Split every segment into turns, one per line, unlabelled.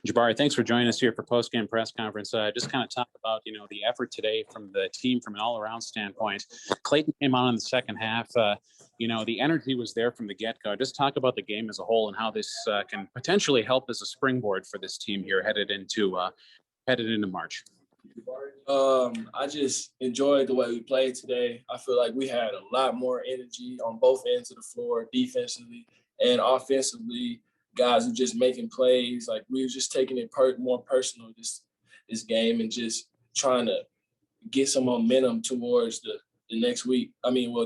Jabari, thanks for joining us here for post-game press conference. Just kind of talk about, the effort today from the team from an all-around standpoint. Clayton came on in the second half. The energy was there from the get-go. Just talk about the game as a whole and how this can potentially help as a springboard for this team here headed into March.
I just enjoyed the way we played today. I feel like we had a lot more energy on both ends of the floor, defensively and offensively. Guys were just making plays. Like, we were just taking it more personal this game and just trying to get some momentum towards the next week.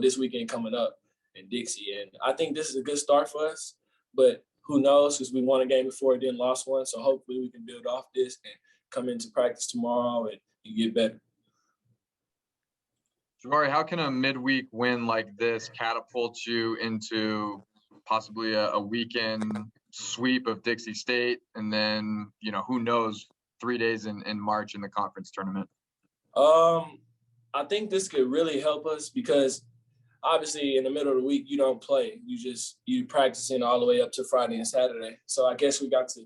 This weekend coming up in Dixie. And I think this is a good start for us. But who knows, because we won a game before and then lost one. So hopefully we can build off this and come into practice tomorrow and get better.
Jabari, how can a midweek win like this catapult you into possibly a weekend sweep of Dixie State, and then, who knows, 3 days in March in the conference tournament?
I think this could really help us because obviously in the middle of the week you don't play. You practicing all the way up to Friday and Saturday. So I guess we got to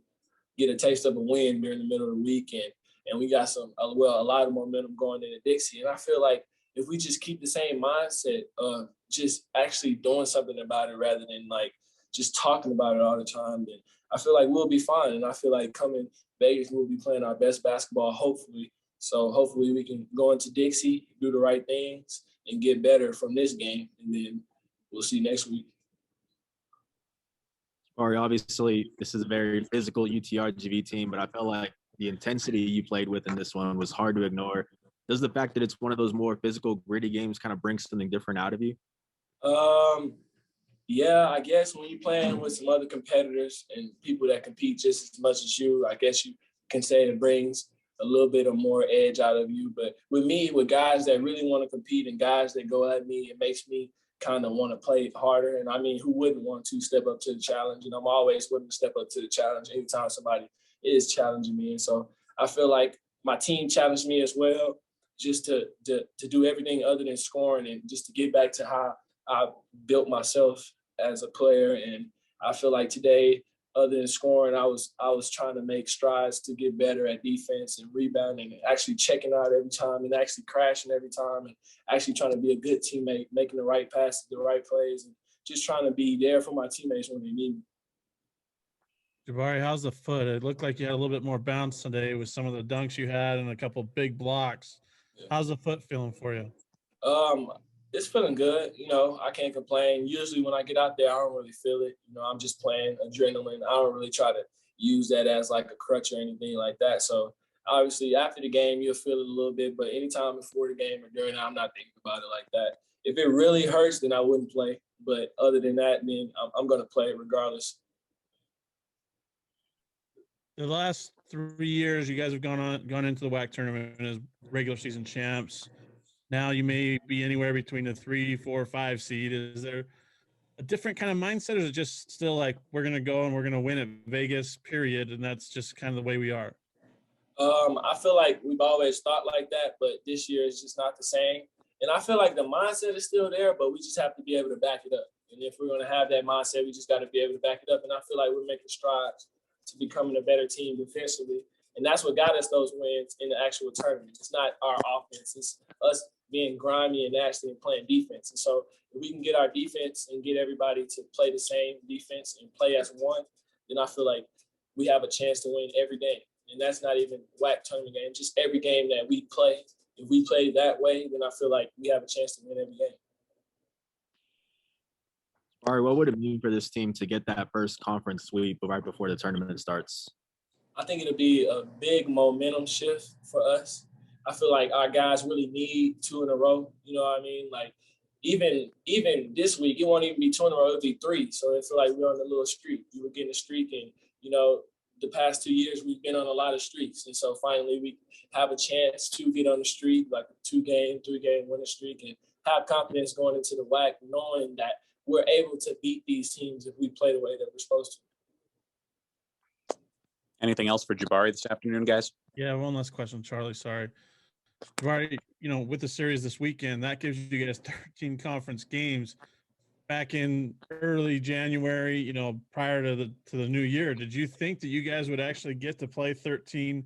get a taste of a win during the middle of the weekend, and we got a lot of momentum going into Dixie. And I feel like if we just keep the same mindset of just actually doing something about it rather than like just talking about it all the time, then I feel like we'll be fine. And I feel like coming Vegas, we'll be playing our best basketball, hopefully. So hopefully we can go into Dixie, do the right things, and get better from this game. And then we'll see next week.
Obviously, this is a very physical UTRGV team, but I felt like the intensity you played with in this one was hard to ignore. Does the fact that it's one of those more physical, gritty games kind of bring something different out of you?
Yeah, I guess when you're playing with some other competitors and people that compete just as much as you, I guess you can say it brings a little bit of more edge out of you. But with me, with guys that really want to compete and guys that go at me, it makes me kind of want to play harder. And who wouldn't want to step up to the challenge? And I'm always willing to step up to the challenge anytime somebody is challenging me. And so I feel like my team challenged me as well, just to do everything other than scoring and just to get back to how I built myself as a player. And I feel like today, other than scoring, I was trying to make strides to get better at defense and rebounding and actually checking out every time and actually crashing every time and actually trying to be a good teammate, making the right passes, the right plays, and just trying to be there for my teammates when they need me.
Jabari, how's the foot? It looked like you had a little bit more bounce today with some of the dunks you had and a couple big blocks. Yeah. How's the foot feeling for you?
It's feeling good. I can't complain. Usually when I get out there, I don't really feel it. I'm just playing adrenaline. I don't really try to use that as like a crutch or anything like that. So obviously after the game, you'll feel it a little bit, but anytime before the game or during it, I'm not thinking about it like that. If it really hurts, then I wouldn't play. But other than that, then I'm going to play regardless.
The last 3 years, you guys have gone into the WAC tournament as regular season champs. Now you may be anywhere between the 3, 4, 5 seed. Is there a different kind of mindset, or is it just still like we're going to go and we're going to win at Vegas, period, and that's just kind of the way we are?
I feel like we've always thought like that, but this year it's just not the same. And I feel like the mindset is still there, but we just have to be able to back it up. And if we're going to have that mindset, we just got to be able to back it up. And I feel like we're making strides to becoming a better team defensively. And that's what got us those wins in the actual tournament. It's not our offense. It's us being grimy and nasty and playing defense. And so if we can get our defense and get everybody to play the same defense and play as one, then I feel like we have a chance to win every game. And that's not even WAC tournament game, just every game that we play. If we play that way, then I feel like we have a chance to win every game.
All right, what would it mean for this team to get that first conference sweep right before the tournament starts?
I think it'll be a big momentum shift for us. I feel like our guys really need 2 in a row. You know what I mean? Like even this week, it won't even be 2 in a row, it'll be 3. So I feel like we're on a little streak. We were getting a streak, and the past 2 years we've been on a lot of streaks. And so finally we have a chance to get on the streak, like a 2-game, 3-game winning streak, and have confidence going into the WAC, knowing that we're able to beat these teams if we play the way that we're supposed to.
Anything else for Jabari this afternoon, guys?
Yeah, one last question, Charlie. Sorry. Jabari, with the series this weekend, that gives you guys 13 conference games. back in early January, prior to the new year, did you think that you guys would actually get to play 13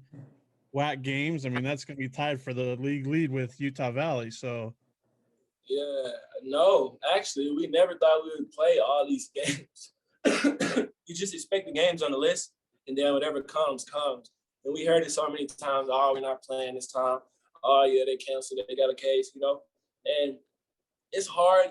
WAC games? I mean, that's going to be tied for the league lead with Utah Valley. So,
Yeah, no, actually, we never thought we would play all these games. You just expect the games on the list, and then whatever comes. And we heard it so many times, oh, we're not playing this time. Oh, yeah, they canceled it. They got a case, And it's hard,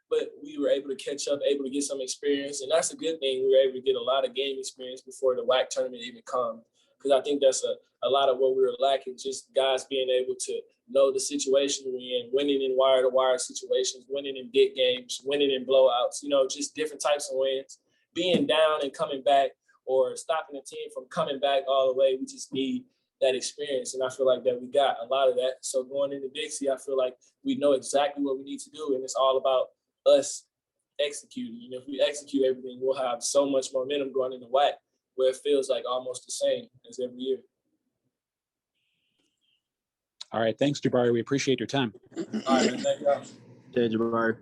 but we were able to catch up, able to get some experience. And that's a good thing. We were able to get a lot of game experience before the WAC tournament even comes. Because I think that's a lot of what we were lacking, just guys being able to know the situation we're in, winning in wire-to-wire situations, winning in big games, winning in blowouts, just different types of wins. Being down and coming back or stopping the team from coming back all the way, we just need that experience. And I feel like that we got a lot of that. So going into Dixie, I feel like we know exactly what we need to do, and it's all about us executing. And if we execute everything, we'll have so much momentum going into WAC where it feels like almost the same as every year.
All right. Thanks, Jabari. We appreciate your time.
All right, man. Thank you.
Yeah, Jabari.